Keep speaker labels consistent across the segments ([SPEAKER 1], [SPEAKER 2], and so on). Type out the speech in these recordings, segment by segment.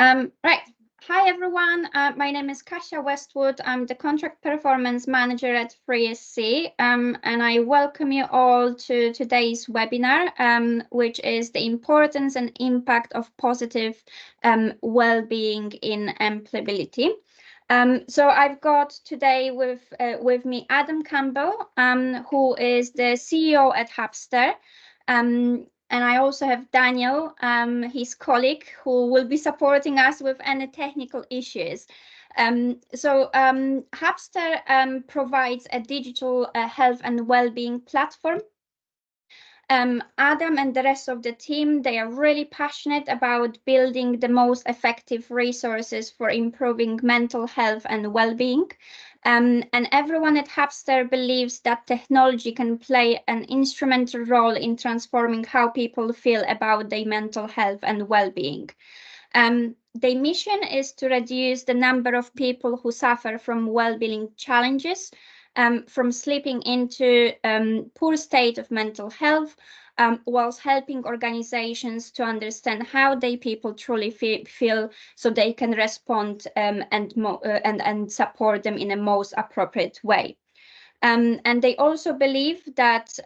[SPEAKER 1] Right. Hi, everyone. My name is Kasia Westwood. I'm the Contract Performance Manager at FreeSC, and I welcome you all to today's webinar, which is the importance and impact of positive well-being in employability. So I've got today with me Adam Campbell, who is the CEO at Hapstar. And I also have Daniel, his colleague, who will be supporting us with any technical issues. Hapstar provides a digital health and well-being platform. Adam and the rest of the team, they are really passionate about building the most effective resources for improving mental health and well-being. And everyone at Hapstar believes that technology can play an instrumental role in transforming how people feel about their mental health and well-being. Their mission is to reduce the number of people who suffer from well-being challenges, from slipping into poor state of mental health, whilst helping organizations to understand how their people truly feel, so they can respond and support them in a most appropriate way. And they also believe that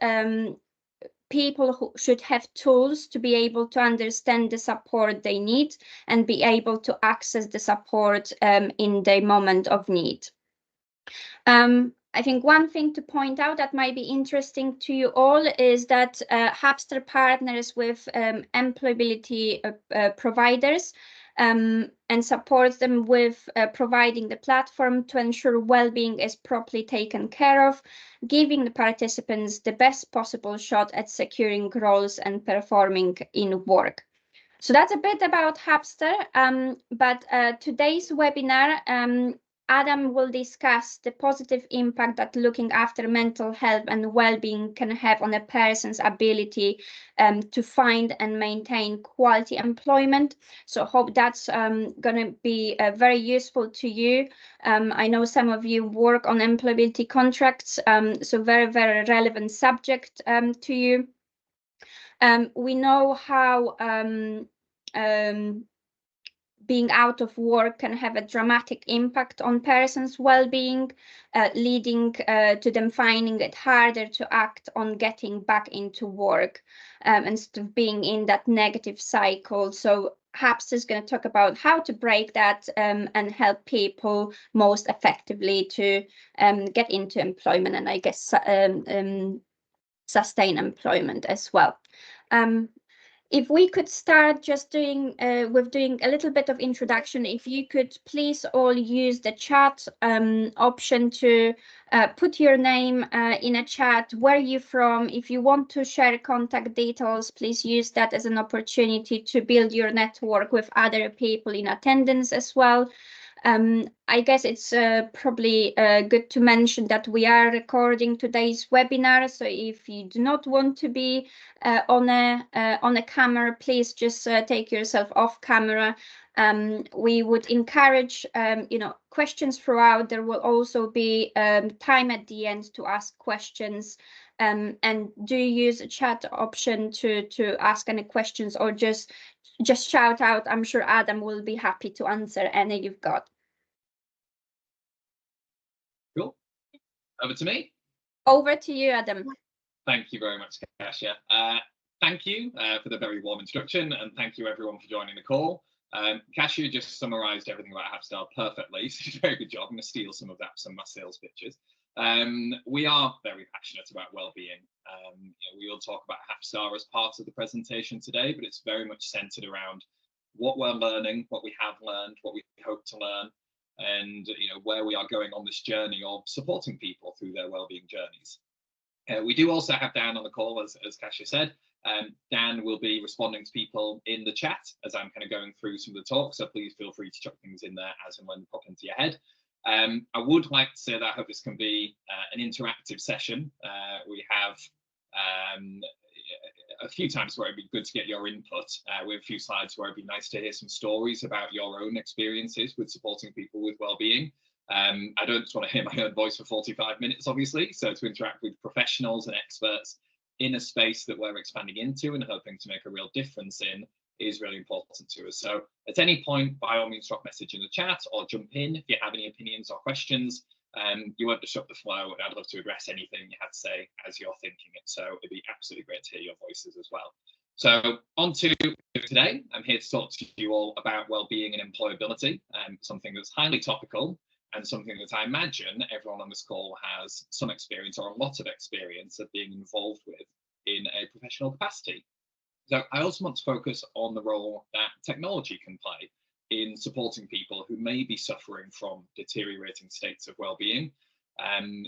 [SPEAKER 1] people who should have tools to be able to understand the support they need and be able to access the support in their moment of need. I think one thing to point out that might be interesting to you all is that Hapstar partners with employability providers and supports them with providing the platform to ensure well-being is properly taken care of, giving the participants the best possible shot at securing roles and performing in work. So that's a bit about Hapstar, but today's webinar, Adam will discuss the positive impact that looking after mental health and well-being can have on a person's ability to find and maintain quality employment. So hope that's going to be very useful to you. I know some of you work on employability contracts, so very, very relevant subject to you. We know how being out of work can have a dramatic impact on persons' well-being, leading to them finding it harder to act on getting back into work instead of being in that negative cycle. So Hapstar is going to talk about how to break that and help people most effectively to get into employment and I guess sustain employment as well. If we could start just doing a little bit of introduction, if you could please all use the chat option to put your name in a chat, where you're from. If you want to share contact details, please use that as an opportunity to build your network with other people in attendance as well. I guess it's probably good to mention that we are recording today's webinar. So if you do not want to be on a camera, please just take yourself off camera. We would encourage questions throughout. There will also be time at the end to ask questions. And do use a chat option to ask any questions or just shout out. I'm sure Adam will be happy to answer any you've got.
[SPEAKER 2] Cool. Over to me.
[SPEAKER 1] Over to you, Adam.
[SPEAKER 2] Thank you very much, Kasia. Thank you for the very warm introduction, and thank you everyone for joining the call. Kasia just summarised everything about Hapstar perfectly, so she did a very good job. I'm going to steal some of that from my sales pitches. We are very passionate about well-being. We will talk about Hapstar as part of the presentation today, but it's very much centred around what we're learning, what we have learned, what we hope to learn, and where we are going on this journey of supporting people through their wellbeing journeys. We do also have Dan on the call, as Kasia said. Dan will be responding to people in the chat as I'm kind of going through some of the talk, so please feel free to chuck things in there as and when they pop into your head. I would like to say that I hope this can be an interactive session. We have a few times where it'd be good to get your input. We have a few slides where it'd be nice to hear some stories about your own experiences with supporting people with well-being. I don't just want to hear my own voice for 45 minutes, obviously. So to interact with professionals and experts in a space that we're expanding into and hoping to make a real difference in, is really important to us. So at any point, by all means, drop a message in the chat or jump in if you have any opinions or questions. You won't disrupt the flow, and I'd love to address anything you had to say as you're thinking it. So it'd be absolutely great to hear your voices as well. So on to today, I'm here to talk to you all about well-being and employability, something that's highly topical and something that I imagine everyone on this call has some experience or a lot of experience of being involved with in a professional capacity. So I also want to focus on the role that technology can play in supporting people who may be suffering from deteriorating states of well-being.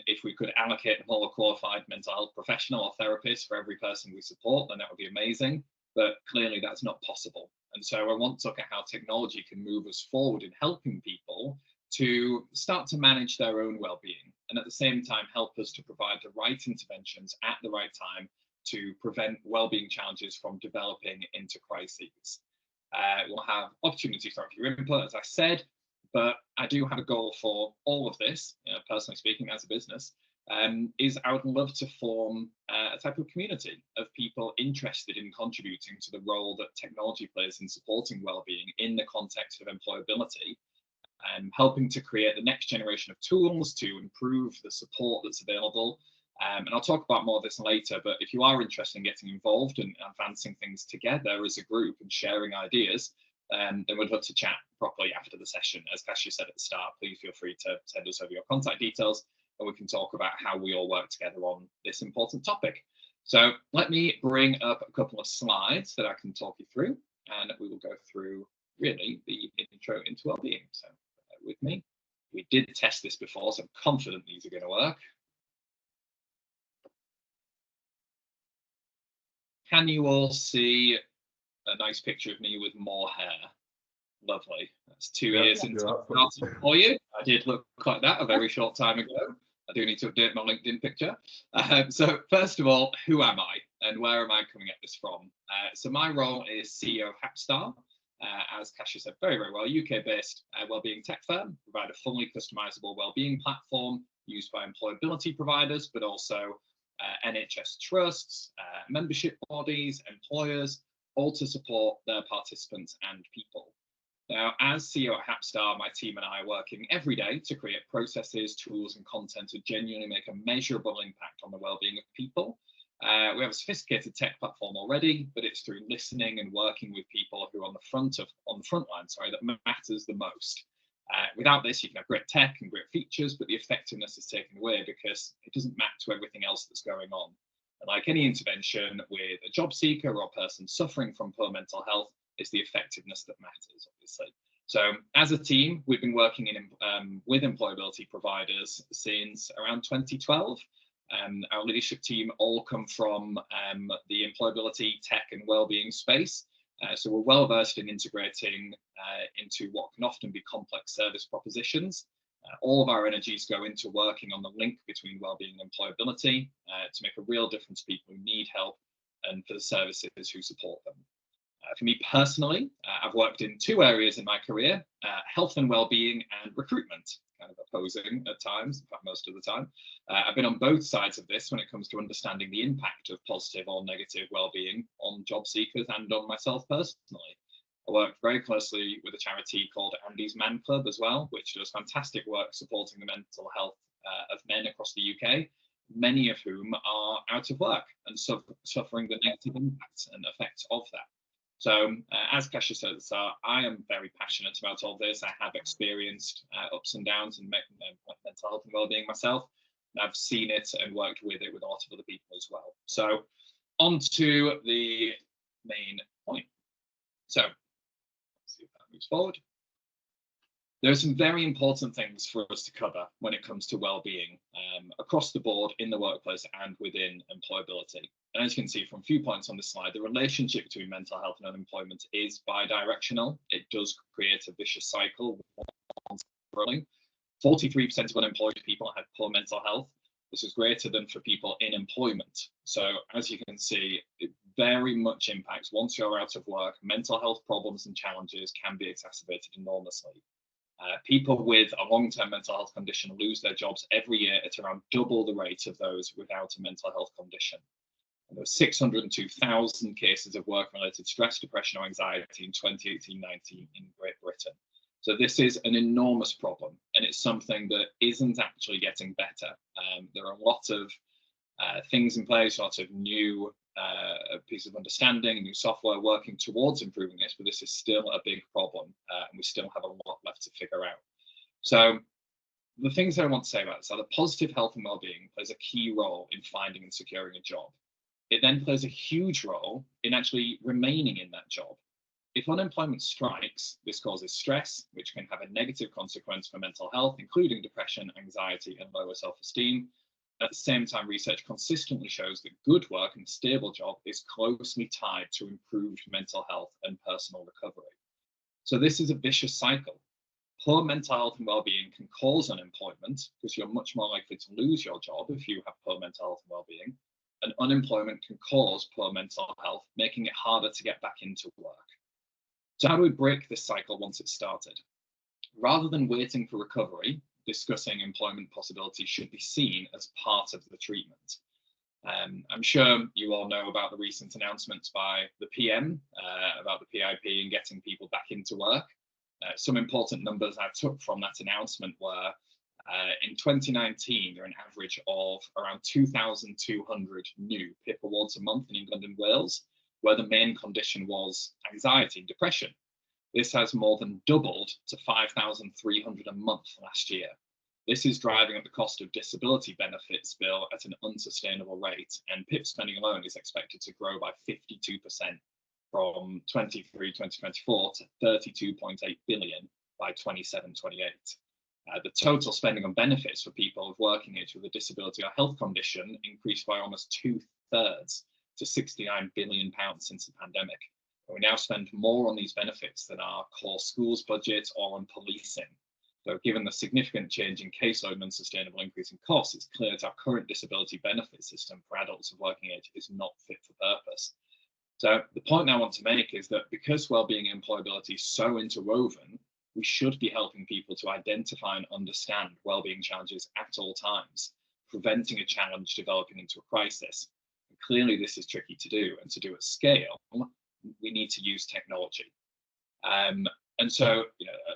[SPEAKER 2] If we could allocate a more qualified mental health professional or therapist for every person we support, then that would be amazing. But clearly that's not possible. And so I want to look at how technology can move us forward in helping people to start to manage their own well-being, and at the same time help us to provide the right interventions at the right time to prevent well-being challenges from developing into crises. We'll have opportunities for your input, as I said, but I do have a goal for all of this, personally speaking, as a business, is I would love to form a type of community of people interested in contributing to the role that technology plays in supporting well-being in the context of employability, and helping to create the next generation of tools to improve the support that's available. And I'll talk about more of this later, but if you are interested in getting involved and advancing things together as a group and sharing ideas, then we'd love to chat properly after the session. As Kasia said at the start, please feel free to send us over your contact details and we can talk about how we all work together on this important topic. So let me bring up a couple of slides that I can talk you through, and we will go through really the intro into wellbeing. So bear with me. We did test this before, so I'm confident these are going to work. Can you all see a nice picture of me with more hair? Lovely. That's 2 years into starting for you. I did look like that a very short time ago. I do need to update my LinkedIn picture. So first of all, who am I and where am I coming at this from? So my role is CEO of Hapstar. As Kasia said very, very well, UK-based wellbeing tech firm, provide a fully customizable wellbeing platform used by employability providers, but also NHS trusts, membership bodies, employers, all to support their participants and people. Now, as CEO at Hapstar, my team and I are working every day to create processes, tools, and content to genuinely make a measurable impact on the well-being of people. We have a sophisticated tech platform already, but it's through listening and working with people who are on the front line, that matters the most. Without this, you can have great tech and great features, but the effectiveness is taken away because it doesn't map to everything else that's going on. And like any intervention with a job seeker or a person suffering from poor mental health, it's the effectiveness that matters, obviously. So as a team, we've been working with employability providers since around 2012. Our leadership team all come from the employability, tech and wellbeing space. So we're well versed in integrating into what can often be complex service propositions. All of our energies go into working on the link between wellbeing and employability to make a real difference to people who need help and for the services who support them. For me personally, I've worked in 2 areas in my career, health and wellbeing and recruitment, kind of opposing at times, in fact, most of the time. I've been on both sides of this when it comes to understanding the impact of positive or negative wellbeing on job seekers and on myself personally. I work very closely with a charity called Andy's Man Club as well, which does fantastic work supporting the mental health of men across the UK, many of whom are out of work and suffering the negative impacts and effects of that. So as Kasia said at the start, I am very passionate about all this. I have experienced ups and downs in mental health and wellbeing myself, and I've seen it and worked with it with a lot of other people as well. So on to the main point. So let's see if that moves forward. There are some very important things for us to cover when it comes to well-being across the board in the workplace and within employability. And as you can see from a few points on this slide, the relationship between mental health and unemployment is bidirectional. It does create a vicious cycle. 43% of unemployed people have poor mental health. This is greater than for people in employment. So as you can see, it very much impacts once you're out of work. Mental health problems and challenges can be exacerbated enormously. People with a long-term mental health condition lose their jobs every year at around double the rate of those without a mental health condition. And there were 602,000 cases of work-related stress, depression, or anxiety in 2018-19 in Great Britain. So this is an enormous problem, and it's something that isn't actually getting better. There are a lot of things in place, lots of new pieces of understanding, new software working towards improving this, but this is still a big problem, and we still have a lot left to figure out. So the things that I want to say about this are that positive health and well-being plays a key role in finding and securing a job. It then plays a huge role in actually remaining in that job. If unemployment strikes, this causes stress, which can have a negative consequence for mental health, including depression, anxiety, and lower self-esteem. At the same time, research consistently shows that good work and a stable job is closely tied to improved mental health and personal recovery. So this is a vicious cycle. Poor mental health and well-being can cause unemployment because you're much more likely to lose your job if you have poor mental health and well-being. And unemployment can cause poor mental health, making it harder to get back into work. So how do we break this cycle once it's started? Rather than waiting for recovery, discussing employment possibilities should be seen as part of the treatment. I'm sure you all know about the recent announcements by the PM about the PIP and getting people back into work. Some important numbers I took from that announcement were in 2019, there are an average of around 2,200 new PIP awards a month in England and Wales, where the main condition was anxiety and depression. This has more than doubled to 5,300 a month last year. This is driving up the cost of disability benefits bill at an unsustainable rate, and PIP spending alone is expected to grow by 52% from 2024 to 32.8 billion by 27-28. The total spending on benefits for people of working age with a disability or health condition increased by almost 2/3 to £69 billion since the pandemic. And we now spend more on these benefits than our core schools budget or on policing. So given the significant change in caseload and unsustainable increase in costs, it's clear that our current disability benefit system for adults of working age is not fit for purpose. So the point I want to make is that because wellbeing and employability is so interwoven, we should be helping people to identify and understand wellbeing challenges at all times, preventing a challenge developing into a crisis. And clearly this is tricky to do, and to do at scale, we need to use technology. And so,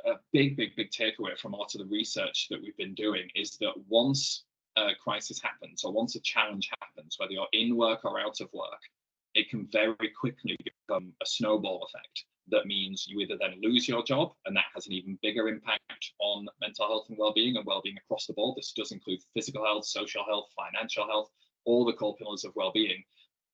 [SPEAKER 2] a big takeaway from a lot of the research that we've been doing is that once a crisis happens, or once a challenge happens, whether you're in work or out of work, it can very quickly become a snowball effect. That means you either then lose your job, and that has an even bigger impact on mental health and well-being across the board. This does include physical health, social health, financial health, all the core pillars of well-being.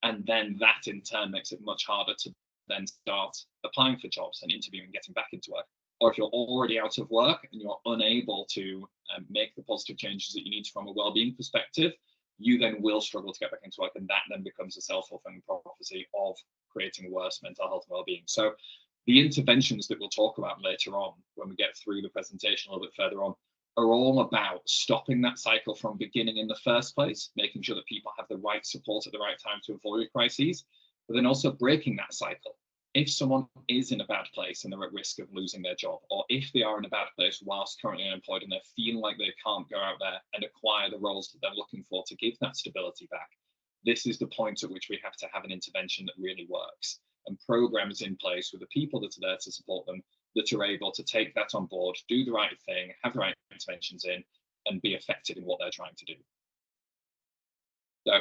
[SPEAKER 2] And then that in turn makes it much harder to then start applying for jobs and interviewing, getting back into work. Or if you're already out of work and you're unable to make the positive changes that you need from a well-being perspective, you then will struggle to get back into work, and that then becomes a self-fulfilling prophecy of creating worse mental health and well-being. So the interventions that we'll talk about later on, when we get through the presentation a little bit further on, are all about stopping that cycle from beginning in the first place, making sure that people have the right support at the right time to avoid crises, but then also breaking that cycle. If someone is in a bad place and they're at risk of losing their job, or if they are in a bad place whilst currently unemployed and they're feeling like they can't go out there and acquire the roles that they're looking for to give that stability back, this is the point at which we have to have an intervention that really works, and programs in place with the people that are there to support them, that are able to take that on board, do the right thing, have the right interventions in, and be effective in what they're trying to do. So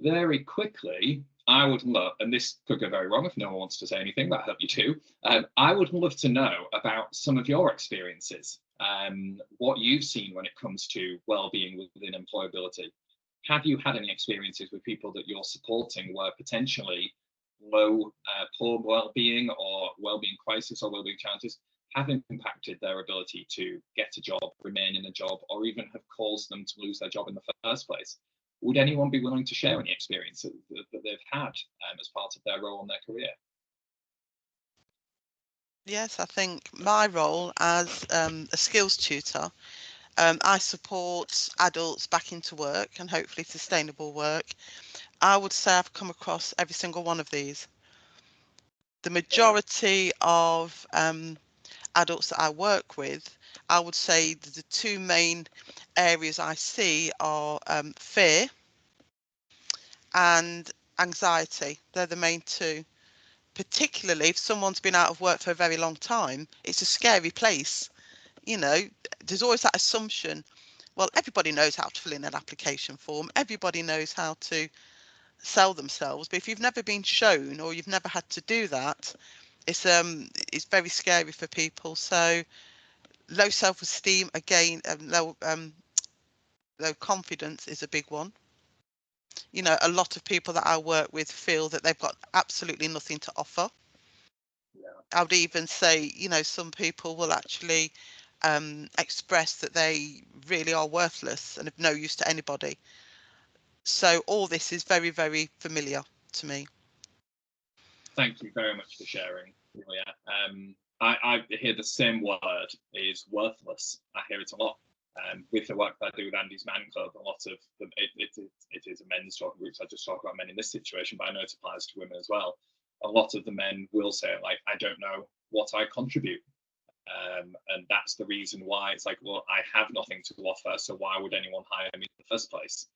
[SPEAKER 2] very quickly, I would love, and this could go very wrong if no one wants to say anything, but I hope you do. I would love to know about some of your experiences, what you've seen when it comes to well-being within employability. Have you had any experiences with people that you're supporting where potentially poor well-being or well-being crisis or well-being challenges have impacted their ability to get a job, remain in a job, or even have caused them to lose their job in the first place? Would anyone be willing to share any experience that they've had as part of their role in their career?
[SPEAKER 3] Yes, I think my role as a skills tutor, I support adults back into work and hopefully sustainable work. I would say I've come across every single one of these. The majority of adults that I work with, I would say the two main areas I see are fear and anxiety. They're the main two. Particularly if someone's been out of work for a very long time, it's a scary place. You know, there's always that assumption, well, everybody knows how to fill in an application form, everybody knows how to sell themselves, but if you've never been shown or you've never had to do that, it's very scary for people. So low self-esteem, again, low confidence is a big one. You know, a lot of people that I work with feel that they've got absolutely nothing to offer. I would even say, you know, some people will actually express that they really are worthless and of no use to anybody. So all this is very, very familiar to me.
[SPEAKER 2] Thank you very much for sharing, Julia. I hear the same word is worthless. I hear it a lot. With the work that I do with Andy's Man Club, a lot of them, it is a men's talking group. So I just talk about men in this situation, but I know it applies to women as well. A lot of the men will say, like, I don't know what I contribute. And that's the reason why it's like, well, I have nothing to offer, so why would anyone hire me in the first place?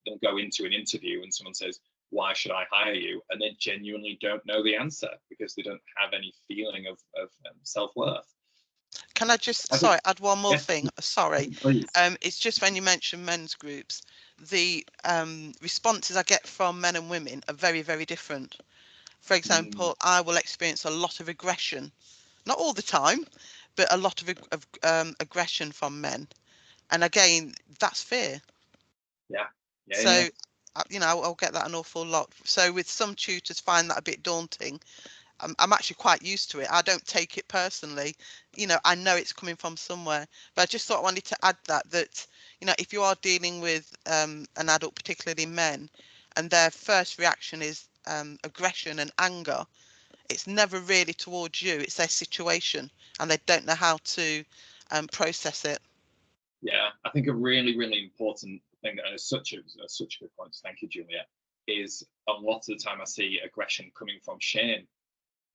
[SPEAKER 2] They'll go into an interview and someone says, why should I hire you? And they genuinely don't know the answer because they don't have any feeling of self-worth.
[SPEAKER 3] Can I just, add one more thing? Sorry.
[SPEAKER 2] Please.
[SPEAKER 3] It's just when you mention men's groups, the responses I get from men and women are very, very different. For example, I will experience a lot of aggression, not all the time, but a lot of aggression from men. And again, that's fear.
[SPEAKER 2] Yeah.
[SPEAKER 3] So, you know, I'll get that an awful lot. So with some tutors find that a bit daunting. I'm actually quite used to it. I don't take it personally. You know, I know it's coming from somewhere. But I just thought I wanted to add that, you know, if you are dealing with an adult, particularly men, and their first reaction is aggression and anger, it's never really towards you. It's their situation and they don't know how to process it.
[SPEAKER 2] Yeah, I think a really, really important thing, and it's such a good point, thank you, Julia, is a lot of the time I see aggression coming from shame.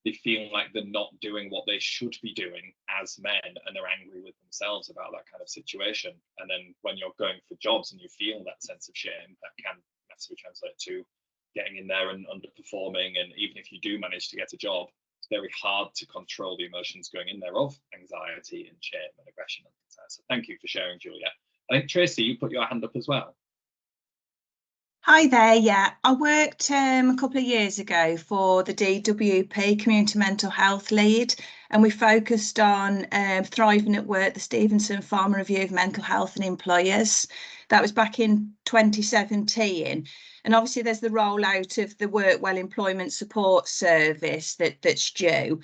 [SPEAKER 2] They feel like they're not doing what they should be doing as men, and they're angry with themselves about that kind of situation. And then when you're going for jobs and you feel that sense of shame, that can massively translate to getting in there and underperforming. And even if you do manage to get a job, it's very hard to control the emotions going in there of anxiety and shame and aggression and things like that. So thank you for sharing, Julia. I think Tracy, you put your hand up as well.
[SPEAKER 4] Hi there. Yeah, I worked a couple of years ago for the DWP Community Mental Health Lead, and we focused on Thriving at Work, the Stevenson Farmer Review of Mental Health and Employers. That was back in 2017. And obviously there's the rollout of the Work Well Employment Support Service that's due,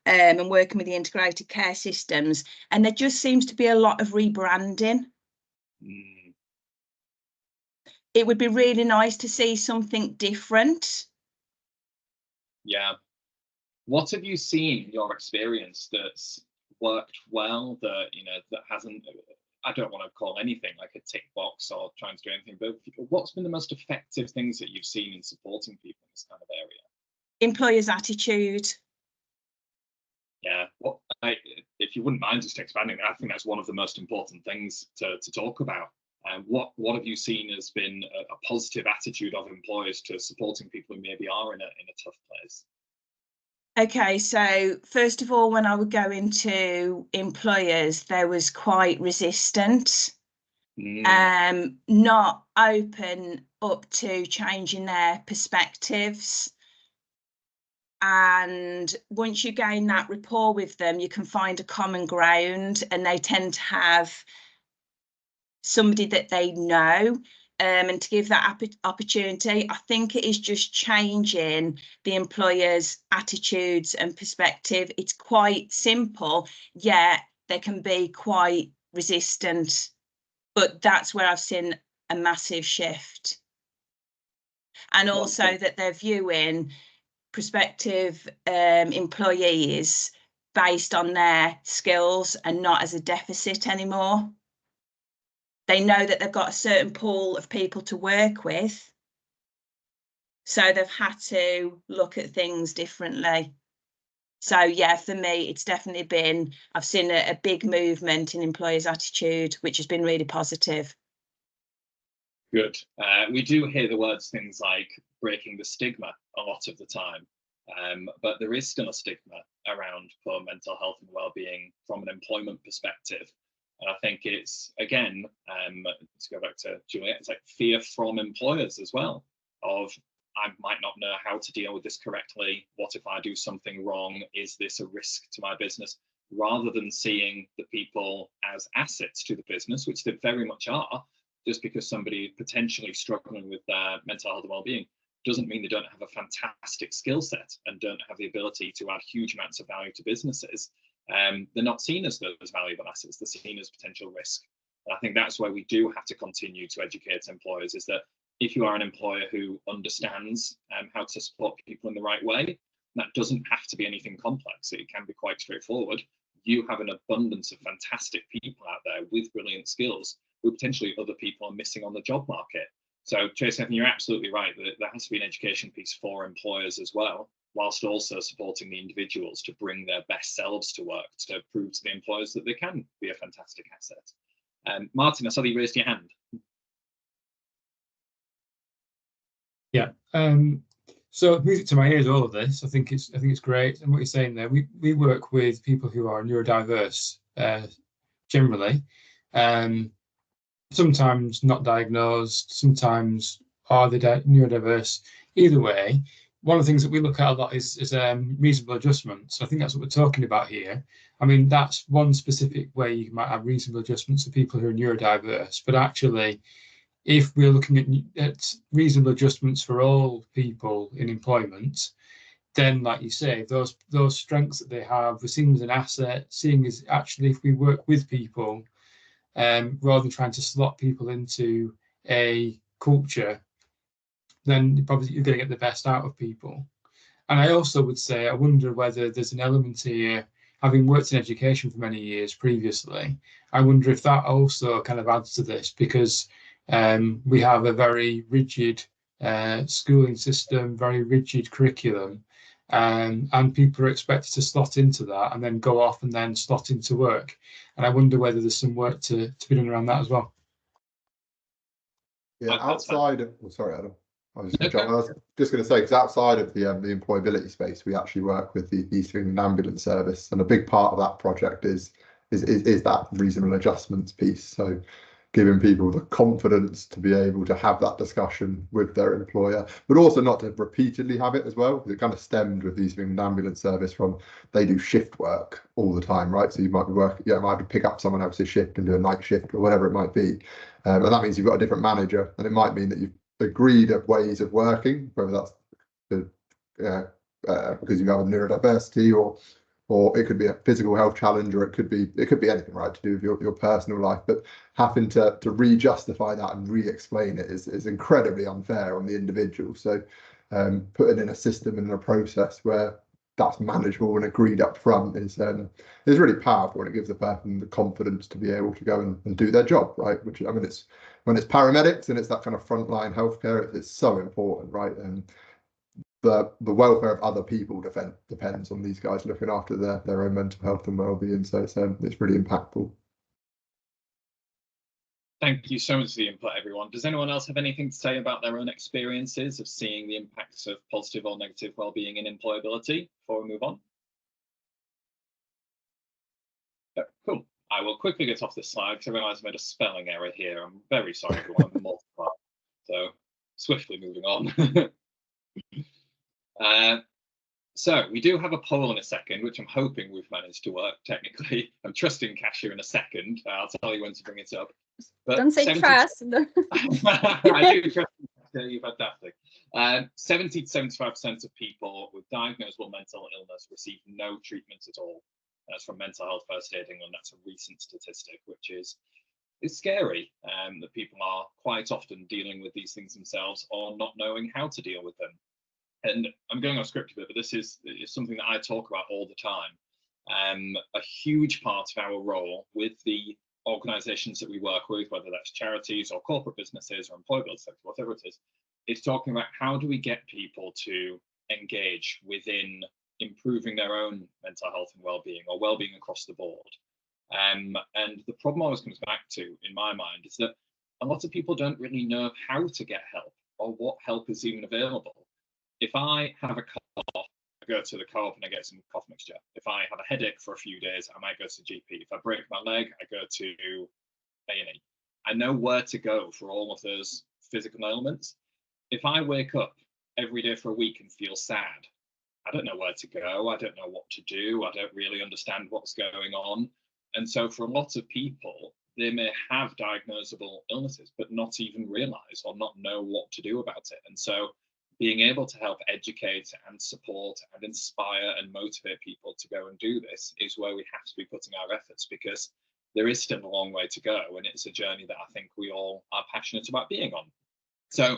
[SPEAKER 4] and working with the integrated care systems. And there just seems to be a lot of rebranding. It would be really nice to see something different.
[SPEAKER 2] Yeah. What have you seen in your experience that's worked well, that, you know, that hasn't, I don't want to call anything like a tick box or trying to do anything, but what's been the most effective things that you've seen in supporting people in this kind of area? Employers' attitude. Yeah, well, if you wouldn't mind just expanding, I think that's one of the most important things to talk about. And what have you seen has been a positive attitude of employers to supporting people who maybe are in a tough place?
[SPEAKER 4] Okay, so first of all, when I would go into employers, there was quite resistant, not open up to changing their perspectives. And once you gain that rapport with them, you can find a common ground, and they tend to have somebody that they know, and to give that opportunity. I think it is just changing the employer's attitudes and perspective. It's quite simple, yet they can be quite resistant, but that's where I've seen a massive shift. And also that they're viewing prospective employees based on their skills and not as a deficit anymore. They know that they've got a certain pool of people to work with, so they've had to look at things differently. So yeah, for me, it's definitely been, I've seen a big movement in employers' attitude, which has been really positive.
[SPEAKER 2] Good. We do hear the words things like breaking the stigma a lot of the time, but there is still a stigma around poor mental health and well-being from an employment perspective. And I think it's, again, to go back to Juliet, it's like fear from employers as well, of I might not know how to deal with this correctly. What if I do something wrong? Is this a risk to my business? Rather than seeing the people as assets to the business, which they very much are. Just because somebody potentially struggling with their mental health and well-being doesn't mean they don't have a fantastic skill set and don't have the ability to add huge amounts of value to businesses. They're not seen as those valuable assets, they're seen as potential risk. And I think that's where we do have to continue to educate employers, is that if you are an employer who understands how to support people in the right way, that doesn't have to be anything complex. It can be quite straightforward. You have an abundance of fantastic people out there with brilliant skills who potentially other people are missing on the job market. So Tracy, I think you're absolutely right that there has to be an education piece for employers as well, whilst also supporting the individuals to bring their best selves to work, to prove to the employers that they can be a fantastic asset. Martin, I saw that you raised your hand.
[SPEAKER 5] Yeah. So music to my ears, all of this. I think it's great. And what you're saying there, we work with people who are neurodiverse generally. Sometimes not diagnosed, sometimes are they neurodiverse. Either way, one of the things that we look at a lot is reasonable adjustments. I think that's what we're talking about here. I mean, that's one specific way you might have reasonable adjustments for people who are neurodiverse, but actually, if we're looking at reasonable adjustments for all people in employment, then, like you say, those strengths that they have, we're seeing as an asset, seeing as actually if we work with people, rather than trying to slot people into a culture, then probably you're going to get the best out of people. And I also would say, I wonder whether there's an element here, having worked in education for many years previously, I wonder if that also kind of adds to this, because we have a very rigid schooling system, very rigid curriculum, and people are expected to slot into that and then go off and then slot into work. And I wonder whether there's some work to be done around that as well.
[SPEAKER 6] Yeah, outside of, well, sorry, Adam. I was just going to say, because outside of the employability space, we actually work with the East England Ambulance Service, and a big part of that project is that reasonable adjustments piece. So giving people the confidence to be able to have that discussion with their employer, but also not to repeatedly have it as well, because it kind of stemmed with the East England Ambulance Service from, they do shift work all the time, right? So you might be working, might have to pick up someone else's shift and do a night shift or whatever it might be. And that means you've got a different manager, and it might mean that you've agreed at ways of working, whether that's because you have a neurodiversity, or it could be a physical health challenge, or it could be anything, right, to do with your personal life. But having to re-justify that and re-explain it is incredibly unfair on the individual. So putting in a system and a process where that's manageable and agreed up front is really powerful, and it gives the person the confidence to be able to go and do their job, right? Which, I mean, it's when it's paramedics and it's that kind of frontline healthcare, it's so important, right? And the welfare of other people depends on these guys looking after their own mental health and well-being. So it's really impactful.
[SPEAKER 2] Thank you so much for the input, everyone. Does anyone else have anything to say about their own experiences of seeing the impacts of positive or negative well-being in employability before we move on? Yeah, cool. I will quickly get off this slide because I realise I made a spelling error here. I'm very sorry, everyone. So swiftly moving on. So we do have a poll in a second, which I'm hoping we've managed to work technically. I'm trusting Kasia in a second. I'll tell you when to bring it up. But
[SPEAKER 1] don't say trust.
[SPEAKER 2] I do trust you. You're fantastic. 70 to 75% of people with diagnosable mental illness receive no treatment at all. That's from Mental Health First Aid England. That's a recent statistic, which is scary, that people are quite often dealing with these things themselves or not knowing how to deal with them. And I'm going off script a bit, but this is something that I talk about all the time. A huge part of our role with the organisations that we work with, whether that's charities or corporate businesses or employability sector, whatever it is talking about how do we get people to engage within improving their own mental health and well-being, or well-being across the board. And the problem always comes back to, in my mind, is that a lot of people don't really know how to get help or what help is even available. If I have a cough, I go to the co-op and I get some cough mixture. If I have a headache for a few days, I might go to GP. If I break my leg, I go to A&E. I know where to go for all of those physical ailments. If I wake up every day for a week and feel sad, I don't know where to go. I don't know what to do. I don't really understand what's going on. And so for a lot of people, they may have diagnosable illnesses, but not even realize or not know what to do about it. And so being able to help educate and support and inspire and motivate people to go and do this is where we have to be putting our efforts, because there is still a long way to go. And it's a journey that I think we all are passionate about being on. So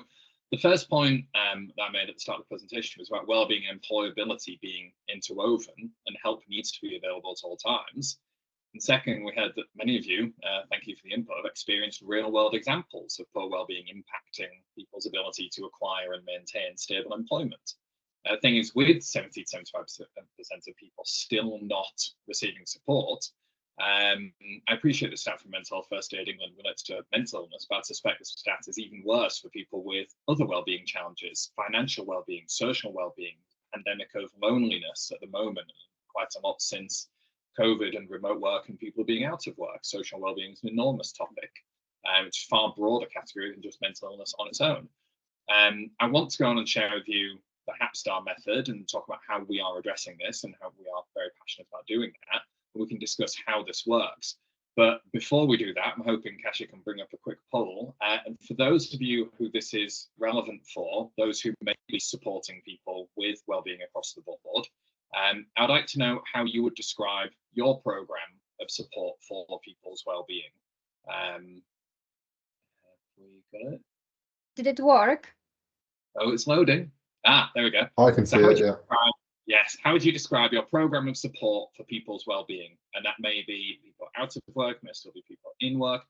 [SPEAKER 2] the first point that I made at the start of the presentation was about wellbeing and employability being interwoven, and help needs to be available at all times. And second, we heard that many of you, thank you for the input, have experienced real world examples of poor wellbeing impacting people's ability to acquire and maintain stable employment. The thing is, with 70 to 75% of people still not receiving support, I appreciate the stat from Mental Health First Aid England relates to mental illness, but I suspect the stat is even worse for people with other wellbeing challenges, financial wellbeing, social wellbeing, pandemic of loneliness at the moment, quite a lot since COVID and remote work and people being out of work. Social wellbeing is an enormous topic. It's a far broader category than just mental illness on its own. I want to go on and share with you the Hapstar method and talk about how we are addressing this and how we are very passionate about doing that. We can discuss how this works. But before we do that, I'm hoping Kasia can bring up a quick poll. And for those of you who this is relevant for, those who may be supporting people with wellbeing across the board, I'd like to know how you would describe your program of support for people's well-being. We got it.
[SPEAKER 1] Did it work?
[SPEAKER 2] Oh, it's loading. Ah, there we go.
[SPEAKER 6] I can see it, yeah.
[SPEAKER 2] Yes. How would you describe your program of support for people's well-being? And that may be people out of work, may still be people in work.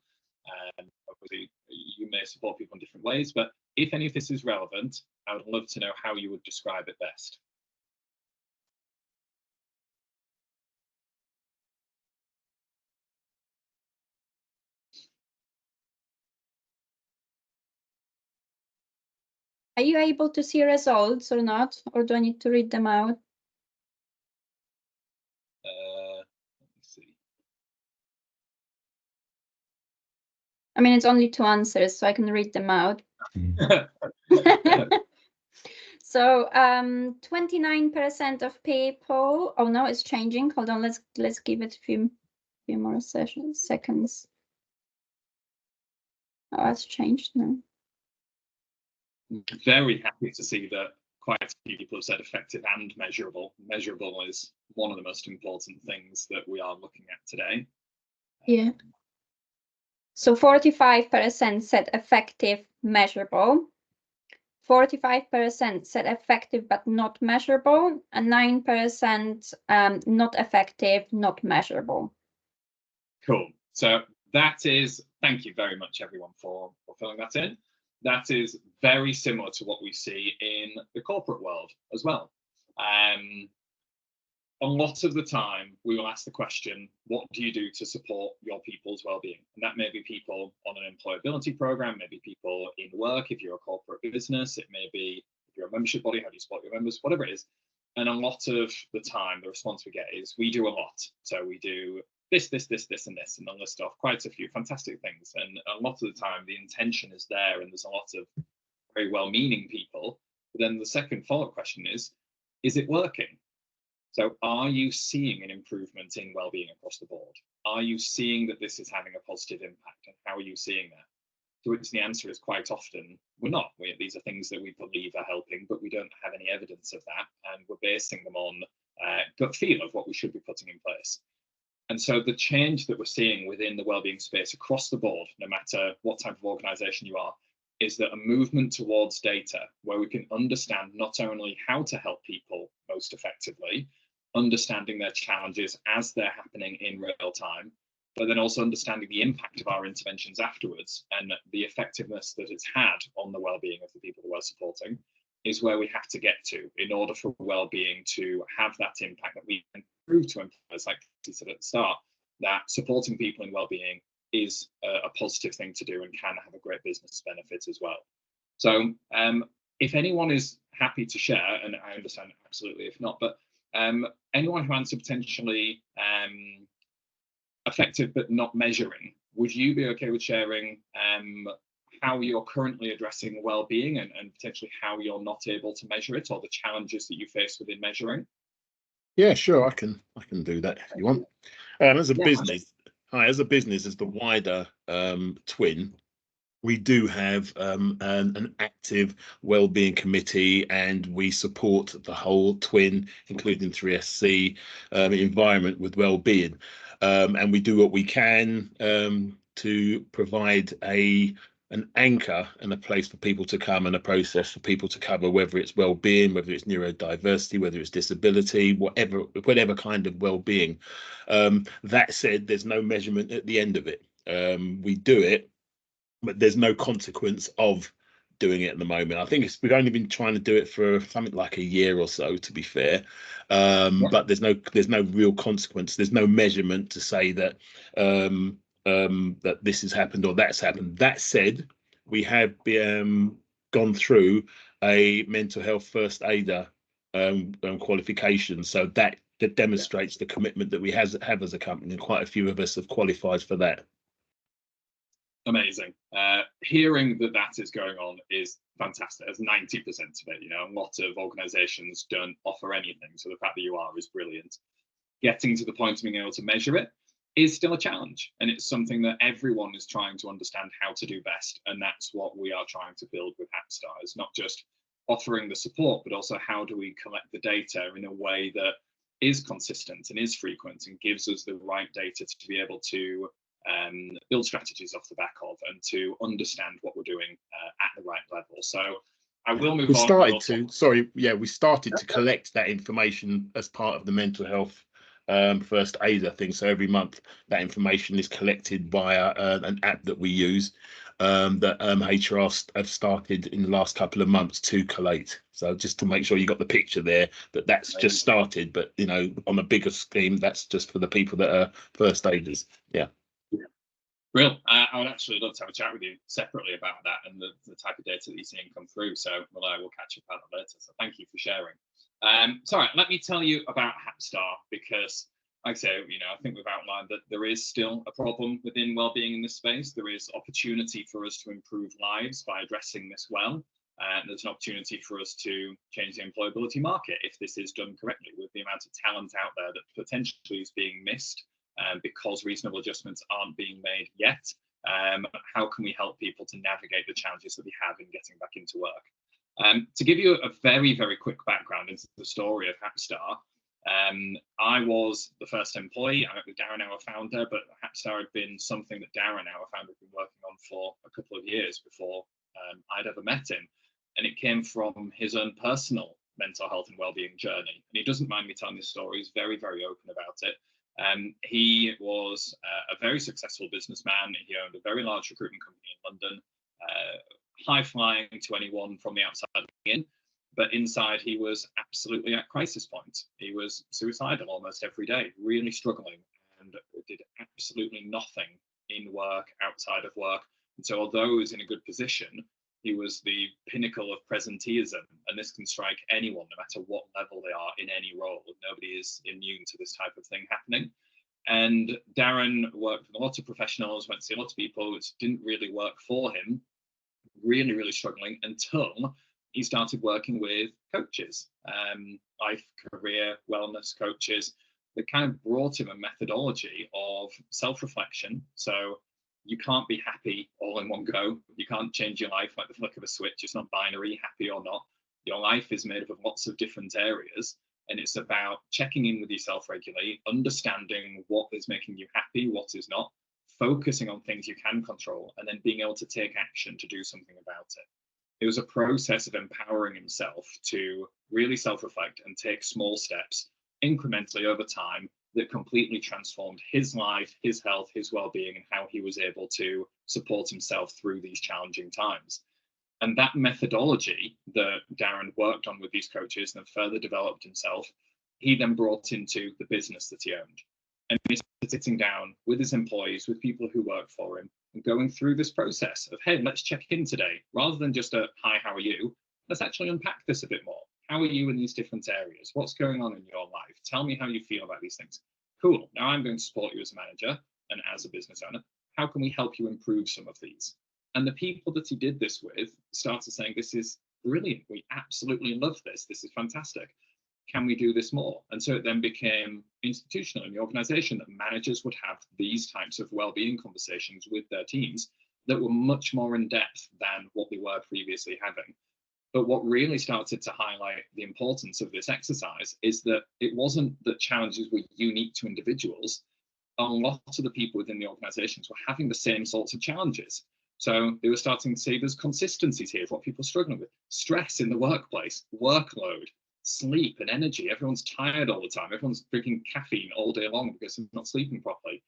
[SPEAKER 2] Obviously, you may support people in different ways, but if any of this is relevant, I would love to know how you would describe it best.
[SPEAKER 1] Are you able to see results or not? Or do I need to read them out?
[SPEAKER 2] Let me see.
[SPEAKER 1] I mean, it's only 2 answers, so I can read them out. So 29% of people, oh no, it's changing. Hold on, let's give it a few more seconds. Oh, that's changed now.
[SPEAKER 2] Very happy to see that quite a few people have said effective and measurable. Measurable is one of the most important things that we are looking at today.
[SPEAKER 1] Yeah. So 45% said effective, measurable. 45% said effective but not measurable, and 9% not effective, not measurable.
[SPEAKER 2] Cool. So that is, thank you very much everyone for filling that in. That is very similar to what we see in the corporate world as well. A lot of the time we will ask the question, what do you do to support your people's well-being? And that may be people on an employability program, maybe people in work, if you're a corporate business, it may be if you're a membership body, how do you support your members, whatever it is. And a lot of the time the response we get is we do a lot. So we do this, and this, and a list off quite a few fantastic things. And a lot of the time the intention is there and there's a lot of very well-meaning people. But then the second follow-up question is it working? So are you seeing an improvement in well-being across the board? Are you seeing that this is having a positive impact? And how are you seeing that? To which the answer is quite often, we're not. These are things that we believe are helping, but we don't have any evidence of that. And we're basing them on gut feel of what we should be putting in place. And so the change that we're seeing within the wellbeing space across the board, no matter what type of organization you are, is that a movement towards data where we can understand not only how to help people most effectively, understanding their challenges as they're happening in real time, but then also understanding the impact of our interventions afterwards and the effectiveness that it's had on the well-being of the people who we're supporting, is where we have to get to in order for well-being to have that impact that we can prove to employers, like you said at the start, that supporting people in well-being is a positive thing to do and can have a great business benefit as well. So if anyone is happy to share, and I understand absolutely if not, but anyone who answered potentially effective but not measuring, would you be okay with sharing how you're currently addressing well-being and potentially how you're not able to measure it, or the challenges that you face within measuring?
[SPEAKER 7] Yeah, sure, I can do that if you want. As a business, as the wider Twin, we do have an active wellbeing committee, and we support the whole Twin, including 3SC environment with wellbeing, and we do what we can to provide an anchor and a place for people to come, and a process for people to cover, whether it's well-being, whether it's neurodiversity, whether it's disability, whatever kind of well-being. That said, there's no measurement at the end of it. We do it, but there's no consequence of doing it at the moment. I think we've only been trying to do it for something like a year or so, to be fair. But there's no real consequence. There's no measurement to say that that this has happened or that's happened. That said, we have gone through a mental health first aider qualification, so that demonstrates the commitment that we have as a company, and quite a few of us have qualified for that.
[SPEAKER 2] Amazing. Hearing that is going on is fantastic. That's 90% of it. You know, a lot of organizations don't offer anything, so the fact that you are is brilliant. Getting to the point of being able to measure it is still a challenge, and it's something that everyone is trying to understand how to do best, and that's what we are trying to build with Hapstar. It's not just offering the support, but also how do we collect the data in a way that is consistent and is frequent and gives us the right data to be able to build strategies off the back of, and to understand what we're doing at the right level. So I will move on. We started to collect that information as part of the mental health first aider thing. So every month that information is collected via an app that we use, that HR have started in the last couple of months to collate. So just to make sure you got the picture there, that's just started, but you know, on a bigger scheme, that's just for the people that are first aiders. Yeah. Real. I would actually love to have a chat with you separately about that and the type of data that you're seeing come through. So I will catch up about that later. So thank you for sharing. So all right, let me tell you about Hapstar, because like I say, you know, I think we've outlined that there is still a problem within wellbeing in this space. There is opportunity for us to improve lives by addressing this well. There's an opportunity for us to change the employability market if this is done correctly, with the amount of talent out there that potentially is being missed because reasonable adjustments aren't being made yet. How can we help people to navigate the challenges that we have in getting back into work? To give you a very, very quick background into the story of Hapstar, I was the first employee. I met with Darren, our founder, but Hapstar had been something that Darren, our founder, had been working on for a couple of years before I'd ever met him. And it came from his own personal mental health and wellbeing journey. And he doesn't mind me telling this story. He's very, very open about it. He was a very successful businessman. He owned a very large recruitment company in London, high flying to anyone from the outside looking in, but inside he was absolutely at crisis point. He was suicidal almost every day, really struggling, and did absolutely nothing in work, outside of work. And so although he was in a good position, he was the pinnacle of presenteeism, and this can strike anyone, no matter what level they are in any role. Nobody is immune to this type of thing happening. And Darren worked with a lot of professionals, went to see a lot of people. It didn't really work for him, really, really struggling, until he started working with coaches, life, career, wellness coaches, that kind of brought him a methodology of self-reflection. So you can't be happy all in one go. You can't change your life like the flick of a switch. It's not binary, happy or not. Your life is made up of lots of different areas, and it's about checking in with yourself regularly, understanding what is making you happy, what is not, focusing on things you can control, and then being able to take action to do something about it. It was a process of empowering himself to really self-reflect and take small steps incrementally over time that completely transformed his life, his health, his well-being, and how he was able to support himself through these challenging times. And that methodology that Darren worked on with these coaches and further developed himself, he then brought into the business that he owned. And he's sitting down with his employees, with people who work for him, and going through this process of, hey, let's check in today, rather than just a hi, how are you? Let's actually unpack this a bit more. How are you in these different areas? What's going on in your life? Tell me how you feel about these things. Cool. Now I'm going to support you as a manager and as a business owner. How can we help you improve some of these? And the people that he did this with started saying, this is brilliant. We absolutely love this. This is fantastic. Can we do this more? And so it then became institutional in the organization that managers would have these types of well-being conversations with their teams that were much more in depth than what they were previously having. But what really started to highlight the importance of this exercise is that it wasn't that challenges were unique to individuals. A lot of the people within the organizations were having the same sorts of challenges. So they were starting to see there's consistencies here of what people are struggling with. Stress in the workplace, workload, sleep and energy. Everyone's tired all the time. Everyone's drinking caffeine all day long because they're not sleeping properly.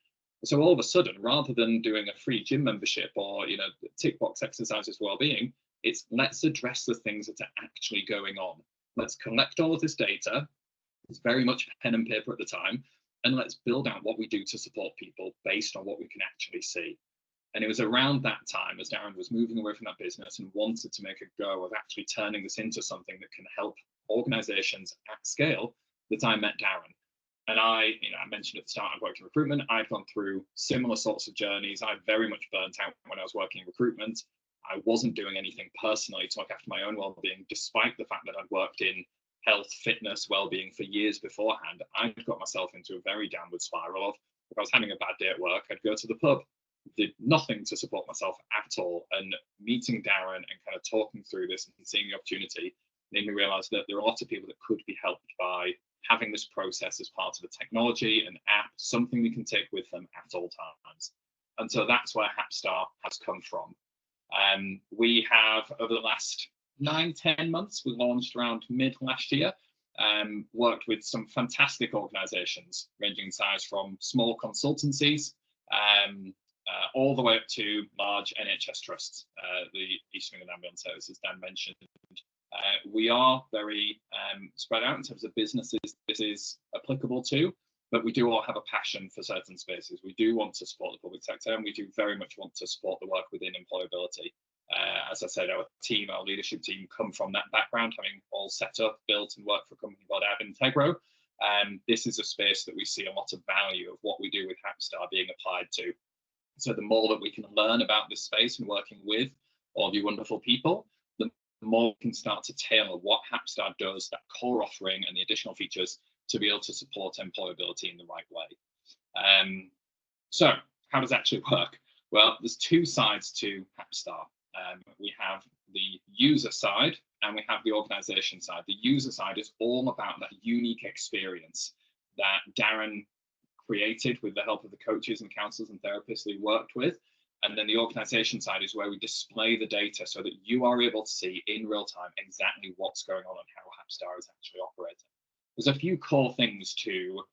[SPEAKER 2] So all of a sudden, rather than doing a free gym membership or, you know, tick box exercises for well-being, it's let's address the things that are actually going on. Let's collect all of this data. It's very much pen and paper at the time. And let's build out what we do to support people based on what we can actually see. And it was around that time, as Darren was moving away from that business and wanted to make a go of actually turning this into something that can help organizations at scale, that I met Darren. And I mentioned at the start, I worked in recruitment. I'd gone through similar sorts of journeys. I very much burnt out when I was working in recruitment. I wasn't doing anything personally to look after my own well-being, despite the fact that I'd worked in health, fitness, well-being for years beforehand. I got myself into a very downward spiral of, if I was having a bad day at work, I'd go to the pub, did nothing to support myself at all. And meeting Darren and kind of talking through this and seeing the opportunity made me realize that there are a lot of people that could be helped by having this process as part of the technology, an app, something we can take with them at all times. And so that's where Hapstar has come from. We have, over the last 9-10 months, we launched around mid last year, worked with some fantastic organizations ranging in size from small consultancies all the way up to large NHS trusts, the East England Ambulance Service, as Dan mentioned. We are very spread out in terms of businesses this is applicable to, but we do all have a passion for certain spaces. We do want to support the public sector, and we do very much want to support the work within employability. As I said, our team, our leadership team, come from that background, having all set up, built, and worked for a company called Integro. This is a space that we see a lot of value of what we do with Hapstar being applied to. So the more that we can learn about this space and working with all of you wonderful people, the more we can start to tailor what Hapstar does, that core offering and the additional features to be able to support employability in the right way. So how does it actually work? Well, there's two sides to Hapstar. We have the user side and we have the organization side. The user side is all about that unique experience that Darren created with the help of the coaches and counselors and therapists that he worked with. And then the organization side is where we display the data so that you are able to see in real time exactly what's going on and how Hapstar is actually operating. There's a few core things to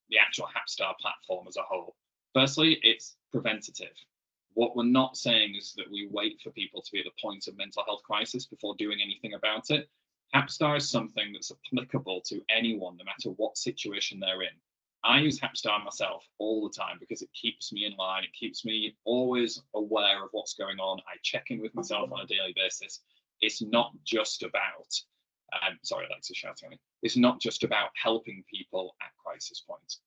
[SPEAKER 2] the actual Hapstar platform as a whole. Firstly, it's preventative. What we're not saying is that we wait for people to be at the point of mental health crisis before doing anything about it. Hapstar is something that's applicable to anyone, no matter what situation they're in. I use Hapstar myself all the time because it keeps me in line. It keeps me always aware of what's going on. I check in with myself on a daily basis. It's not just about, sorry, Alexa shouting at me. It's not just about helping people at crisis points.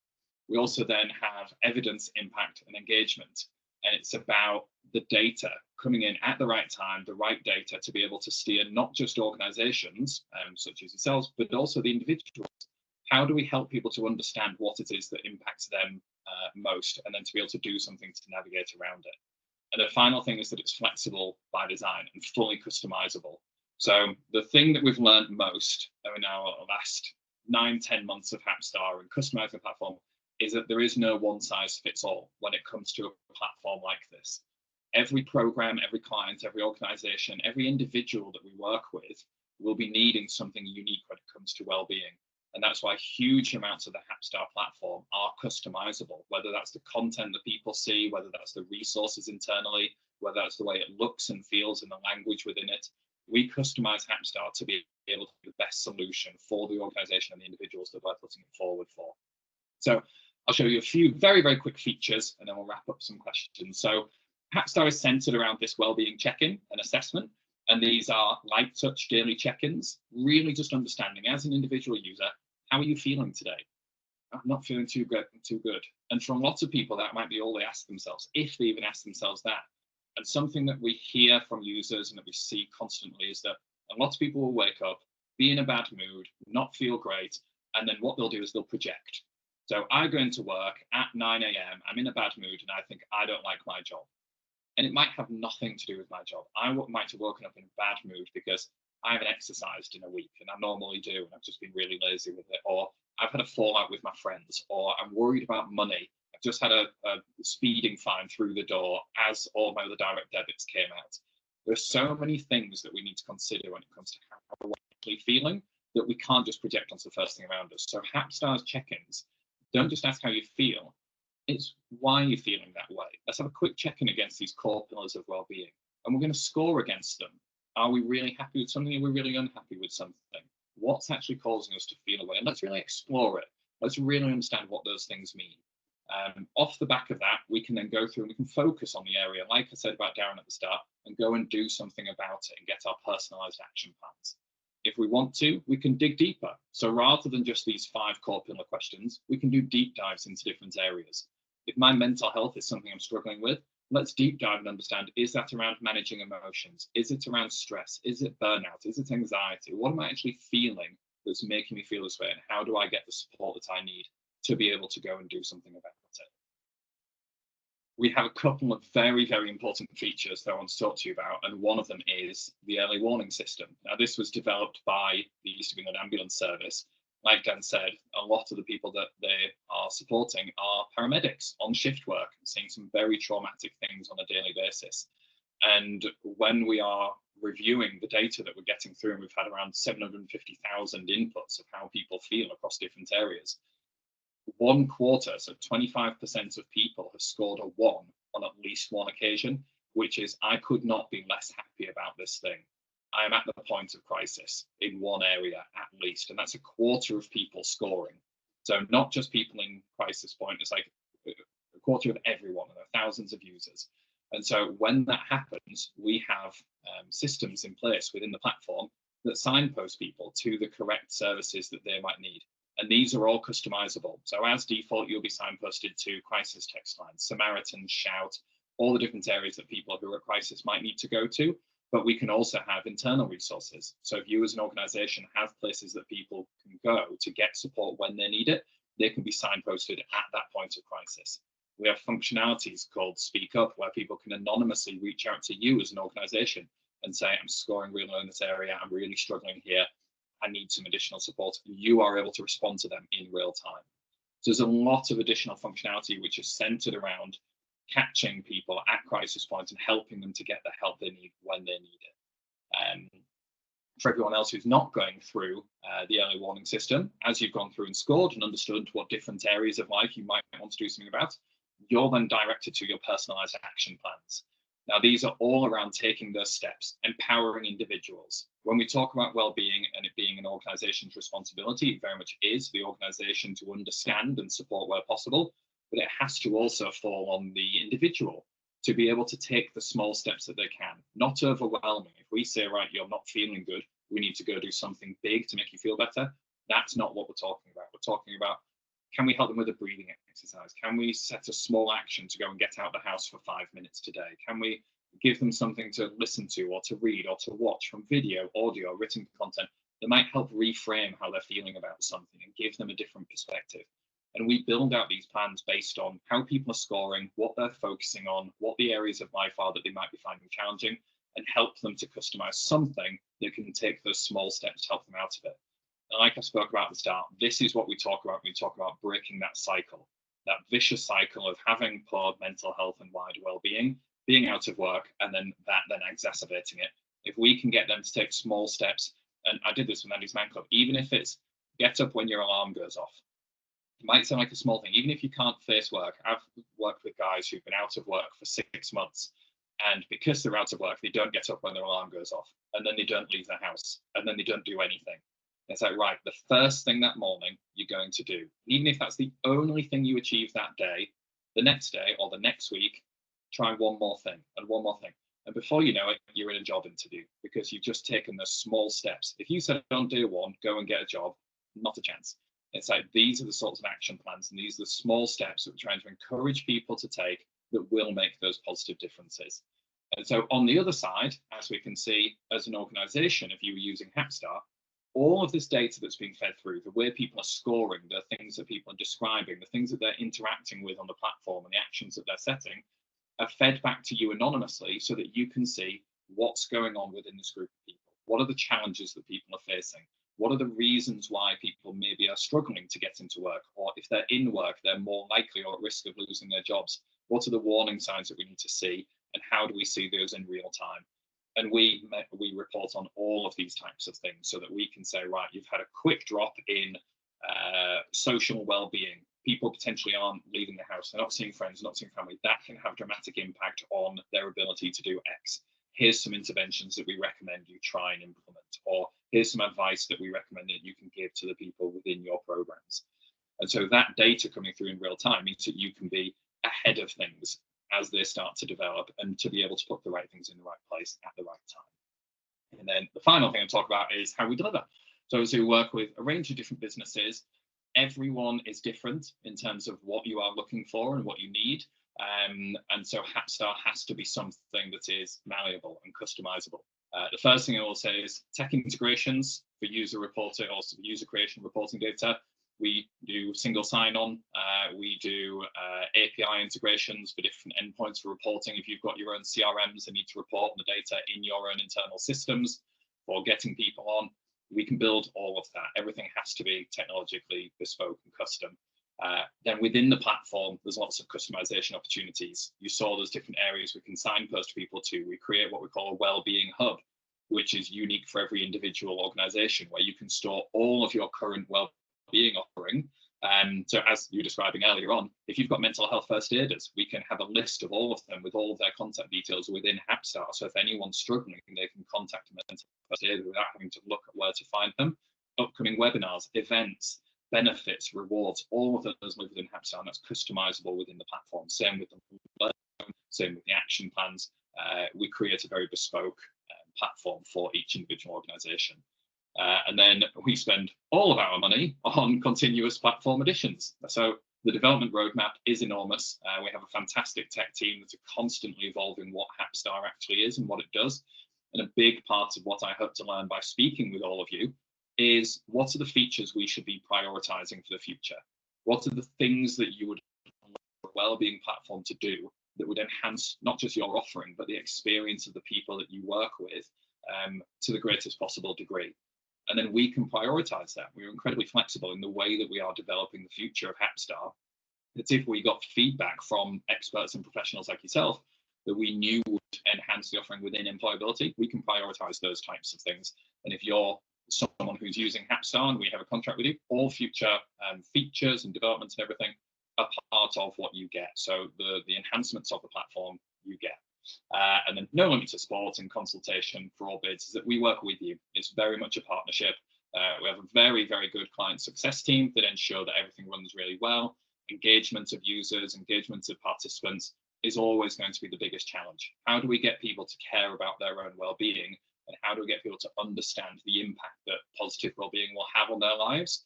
[SPEAKER 2] We also then have evidence, impact, and engagement. And it's about the data coming in at the right time, the right data to be able to steer not just organizations such as yourselves, but also the individuals. How do we help people to understand what it is that impacts them most, and then to be able to do something to navigate around it? And the final thing is that it's flexible by design and fully customizable. So the thing that we've learned most in our last 9-10 months of Hapstar and customizing the platform is that there is no one size fits all when it comes to a platform like this. Every program, every client, every organization, every individual that we work with will be needing something unique when it comes to well-being. And that's why huge amounts of the Hapstar platform are customizable, whether that's the content that people see, whether that's the resources internally, whether that's the way it looks and feels and the language within it. We customize Hapstar to be able to be the best solution for the organization and the individuals that we're putting it forward for. So I'll show you a few very, very quick features, and then we'll wrap up some questions. So Hapstar is centered around this wellbeing check-in and assessment. And these are light touch daily check-ins, really just understanding as an individual user, how are you feeling today? I'm not feeling too good. And for lots of people, that might be all they ask themselves, if they even ask themselves that. And something that we hear from users and that we see constantly is that a lot of people will wake up, be in a bad mood, not feel great, and then what they'll do is they'll project. So I go into work at 9 a.m, I'm in a bad mood, and I think I don't like my job. And it might have nothing to do with my job. I might have woken up in a bad mood because I haven't exercised in a week, and I normally do, and I've just been really lazy with it. Or I've had a fallout with my friends, or I'm worried about money. I've just had a speeding fine through the door as all my other direct debits came out. There's so many things that we need to consider when it comes to how we're actually feeling that we can't just project onto the first thing around us. So Hapstar's check-ins don't just ask how you feel, it's why you're feeling that way. Let's have a quick check-in against these core pillars of well-being, and we're going to score against them. Are we really happy with something? Are we really unhappy with something? What's actually causing us to feel away? And let's really explore it. Let's really understand what those things mean. Off the back of that, we can then go through and we can focus on the area, like I said about Darren at the start, and go and do something about it and get our personalized action plans. If we want to, we can dig deeper. So rather than just these 5 core pillar questions, we can do deep dives into different areas. If my mental health is something I'm struggling with, let's deep dive and understand, is that around managing emotions? Is it around stress? Is it burnout? Is it anxiety? What am I actually feeling that's making me feel this way? And how do I get the support that I need to be able to go and do something about it? We have a couple of very, very important features that I want to talk to you about, and one of them is the early warning system. Now, this was developed by the East of England Ambulance Service. Like Dan said, a lot of the people that they are supporting are paramedics on shift work, seeing some very traumatic things on a daily basis. And when we are reviewing the data that we're getting through, and we've had around 750,000 inputs of how people feel across different areas, 1/4, so 25% of people have scored a 1 on at least one occasion, which is, I could not be less happy about this thing. I am at the point of crisis in one area at least, and that's 1/4 of people scoring. So not just people in crisis point, it's like 1/4 of everyone, and there are thousands of users. And so when that happens, we have systems in place within the platform that signpost people to the correct services that they might need. And these are all customizable. So as default, you'll be signposted to crisis text lines, Samaritan, Shout, all the different areas that people who are at crisis might need to go to. But we can also have internal resources. So if you as an organization have places that people can go to get support when they need it, they can be signposted at that point of crisis. We have functionalities called Speak Up, where people can anonymously reach out to you as an organization and say, I'm scoring really low in this area, I'm really struggling here, I need some additional support. You are able to respond to them in real time. So there's a lot of additional functionality which is centered around catching people at crisis points and helping them to get the help they need when they need it. For everyone else who's not going through the early warning system, as you've gone through and scored and understood what different areas of life you might want to do something about, you're then directed to your personalized action plans. Now, these are all around taking those steps, empowering individuals. When we talk about well-being and it being an organization's responsibility, it very much is the organization to understand and support where possible, but it has to also fall on the individual to be able to take the small steps that they can, not overwhelming. If we say, right, you're not feeling good, we need to go do something big to make you feel better, that's not what we're talking about. We're talking about, can we help them with a breathing exercise? Can we set a small action to go and get out the house for 5 minutes today? Can we give them something to listen to or to read or to watch from video, audio, written content that might help reframe how they're feeling about something and give them a different perspective? And we build out these plans based on how people are scoring, what they're focusing on, what the areas of life are that they might be finding challenging, and help them to customize something that can take those small steps to help them out of it. And like I spoke about at the start, this is what we talk about when we talk about breaking that cycle, that vicious cycle of having poor mental health and wider well-being, being out of work, and then exacerbating it. If we can get them to take small steps, and I did this with Andy's Man Club, even if it's get up when your alarm goes off. It might sound like a small thing, even if you can't face work. I've worked with guys who've been out of work for 6 months, and because they're out of work, they don't get up when their alarm goes off, and then they don't leave the house, and then they don't do anything. It's like, right, the first thing that morning you're going to do, even if that's the only thing you achieve that day, the next day or the next week, try one more thing and one more thing. And before you know it, you're in a job interview because you've just taken the small steps. If you said on day one, go and get a job, not a chance. It's like, these are the sorts of action plans and these are the small steps that we're trying to encourage people to take that will make those positive differences. And so on the other side, as we can see, as an organization, if you were using Hapstar, all of this data that's being fed through, the way people are scoring, the things that people are describing, the things that they're interacting with on the platform and the actions that they're setting are fed back to you anonymously so that you can see what's going on within this group of people. What are the challenges that people are facing? What are the reasons why people maybe are struggling to get into work? Or if they're in work, they're more likely or at risk of losing their jobs. What are the warning signs that we need to see? And how do we see those in real time? And we report on all of these types of things so that we can say, right, you've had a quick drop in social well-being. People potentially aren't leaving the house. They're not seeing friends, not seeing family. That can have dramatic impact on their ability to do X. Here's some interventions that we recommend you try and implement, or here's some advice that we recommend that you can give to the people within your programs. And so that data coming through in real time means that you can be ahead of things as they start to develop and to be able to put the right things in the right place at the right time. And then the final thing I'll talk about is how we deliver. So as we work with a range of different businesses, everyone is different in terms of what you are looking for and what you need. And so Hapstar has to be something that is malleable and customizable. The first thing I will say is tech integrations for user reporting, also user creation reporting data. We do single sign-on. We do API integrations for different endpoints for reporting. If you've got your own CRMs and need to report on the data in your own internal systems for getting people on, we can build all of that. Everything has to be technologically bespoke and custom. Then within the platform, there's lots of customization opportunities. You saw there's different areas we can signpost people to. We create what we call a wellbeing hub, which is unique for every individual organization, where you can store all of your current wellbeing offering. So as you were describing earlier on, if you've got mental health first aiders, we can have a list of all of them with all of their contact details within Hapstar. So if anyone's struggling, they can contact a mental health first aider without having to look at where to find them. Upcoming webinars, events, benefits, rewards, all of those live within Hapstar, and that's customizable within the platform. Same with the same with the action plans. We create a very bespoke platform for each individual organization. And then we spend all of our money on continuous platform additions. So the development roadmap is enormous. We have a fantastic tech team that's constantly evolving what Hapstar actually is and what it does. And a big part of what I hope to learn by speaking with all of you is what are the features we should be prioritizing for the future? What are the things that you would want a wellbeing platform to do that would enhance not just your offering, but the experience of the people that you work with to the greatest possible degree? And then we can prioritize that. We're incredibly flexible in the way that we are developing the future of Hapstar. It's if we got feedback from experts and professionals like yourself that we knew would enhance the offering within employability, we can prioritize those types of things. And if you're someone who's using Hapstar and we have a contract with you, all future features and developments and everything are part of what you get. So the enhancements of the platform you get. And then no limit to support and consultation for all bids is that we work with you. It's very much a partnership. We have a very, very good client success team that ensure that everything runs really well. Engagement of users, engagement of participants is always going to be the biggest challenge. How do we get people to care about their own well-being? And how do we get people to understand the impact that positive well-being will have on their lives?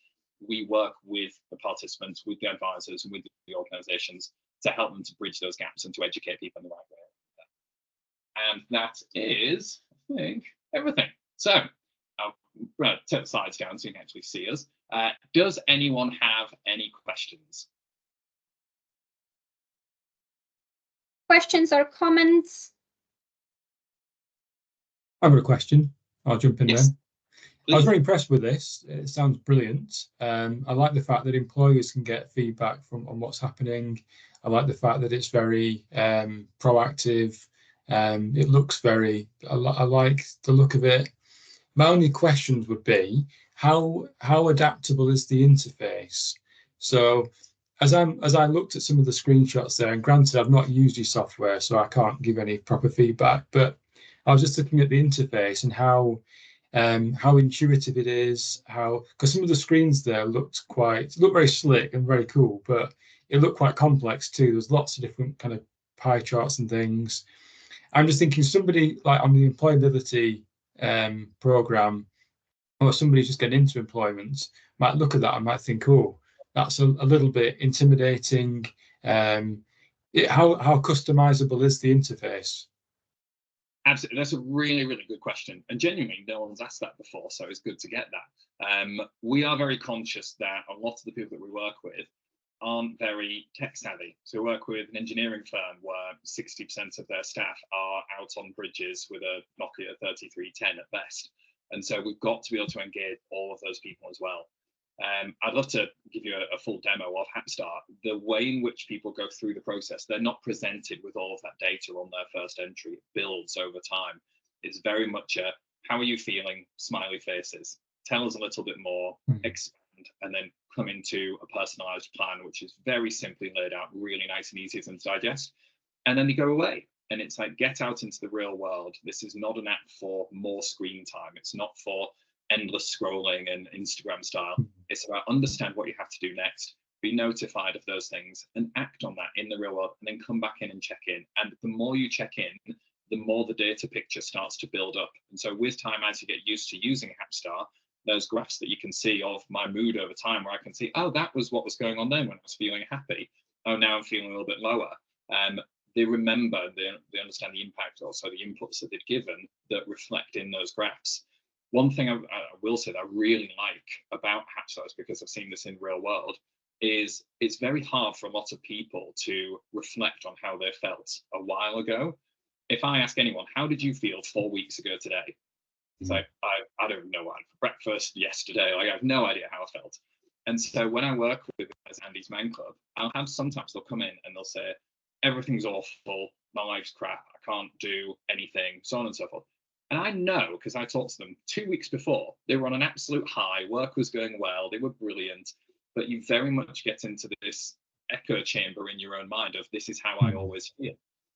[SPEAKER 2] We work with the participants, with the advisors, and with the organizations to help them to bridge those gaps and to educate people in the right way. And that is, I think, everything. So I'll take the slides down so you can actually see us. Does anyone have any questions?
[SPEAKER 1] Questions or comments?
[SPEAKER 5] I've got a question. I'll jump in
[SPEAKER 2] Yes,
[SPEAKER 5] then. I was very impressed with this. It sounds brilliant. I like the fact that employers can get feedback on what's happening. I like the fact that it's very proactive. It looks very, I like the look of it. My only questions would be, how adaptable is the interface? So as I looked at some of the screenshots there, and granted I've not used your software, so I can't give any proper feedback, but I was just looking at the interface and how how intuitive it is, because some of the screens there looked very slick and very cool, but it looked quite complex too. There's lots of different kind of pie charts and things. I'm just thinking somebody like on the employability program, or somebody just getting into employment might look at that and might think, oh, that's a little bit intimidating. How customizable is the interface?
[SPEAKER 2] Absolutely, that's a really, really good question, and genuinely no one's asked that before, so it's good to get that. We are very conscious that a lot of the people that we work with aren't very tech savvy. So we work with an engineering firm where 60% of their staff are out on bridges with a Nokia 3310 at best, and so we've got to be able to engage all of those people as well. I'd love to give you a full demo of Hapstar. The way in which people go through the process, they're not presented with all of that data on their first entry. It builds over time. It's very much a, how are you feeling? Smiley faces. Tell us a little bit more, expand, and then come into a personalized plan, which is very simply laid out, really nice and easy for them to digest. And then they go away. And it's like, get out into the real world. This is not an app for more screen time. It's not for endless scrolling and Instagram style. It's about understand what you have to do next, be notified of those things and act on that in the real world, and then come back in and check in. And the more you check in, the more the data picture starts to build up. And so with time, as you get used to using Hapstar, there's graphs that you can see of my mood over time, where I can see, oh, that was what was going on then when I was feeling happy. Oh, now I'm feeling a little bit lower. They remember, they understand the impact, also the inputs that they've given that reflect in those graphs. One thing I will say that I really like about Hapstar, because I've seen this in real world, is it's very hard for a lot of people to reflect on how they felt a while ago. If I ask anyone, how did you feel 4 weeks ago today? It's like, I don't know what I had for breakfast yesterday. Like, I have no idea how I felt. And so when I work with Andy's Man Club, I'll have sometimes they'll come in and they'll say, everything's awful, my life's crap, I can't do anything, so on and so forth. And I know, because I talked to them 2 weeks before, they were on an absolute high, work was going well, they were brilliant, but you very much get into this echo chamber in your own mind of, this is how I always feel.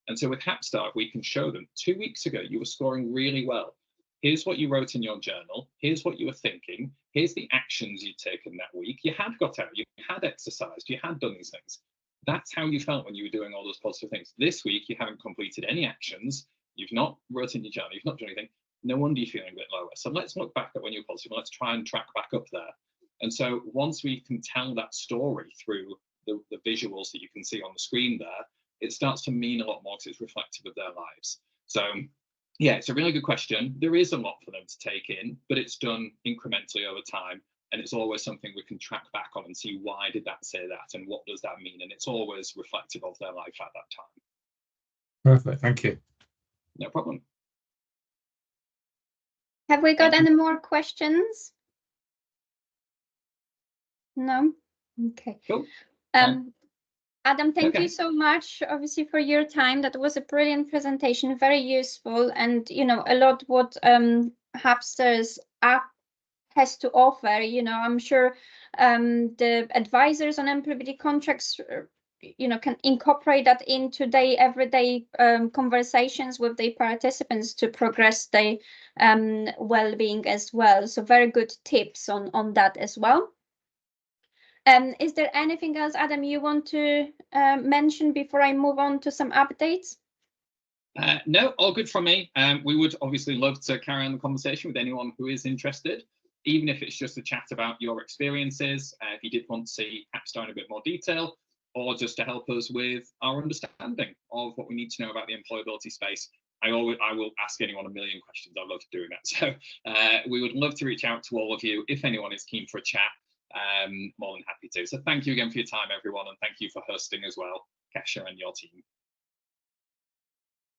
[SPEAKER 2] And so with Hapstar, we can show them, 2 weeks ago, you were scoring really well. Here's what you wrote in your journal. Here's what you were thinking. Here's the actions you'd taken that week. You had got out, you had exercised, you had done these things. That's how you felt when you were doing all those positive things. This week, you haven't completed any actions. You've not written your journal, you've not done anything. No wonder you're feeling a bit lower. So let's look back at when you're positive. Let's try and track back up there. And so once we can tell that story through the visuals that you can see on the screen there, it starts to mean a lot more because it's reflective of their lives. So yeah, it's a really good question. There is a lot for them to take in, but it's done incrementally over time. And it's always something we can track back on and see, why did that say that? And what does that mean? And it's always reflective of their life at that time.
[SPEAKER 5] Perfect, thank you.
[SPEAKER 2] No problem.
[SPEAKER 1] Have we got any more questions? No? Okay.
[SPEAKER 2] Cool.
[SPEAKER 1] Adam, thank
[SPEAKER 2] Okay.
[SPEAKER 1] you so much, obviously, for your time. That was a brilliant presentation, very useful, and a lot what Hapstar's app has to offer. I'm sure the advisors on employability contracts can incorporate that into their everyday conversations with their participants to progress their well-being as well. So very good tips on that as well. Is there anything else, Adam, you want to mention before I move on to some updates?
[SPEAKER 2] No, all good from me. We would obviously love to carry on the conversation with anyone who is interested, even if it's just a chat about your experiences. If you did want to see Hapstar in a bit more detail, or just to help us with our understanding of what we need to know about the employability space, I will ask anyone a million questions. I love doing that. So we would love to reach out to all of you. If anyone is keen for a chat, more than happy to. So thank you again for your time, everyone, and thank you for hosting as well, Kasia and your team.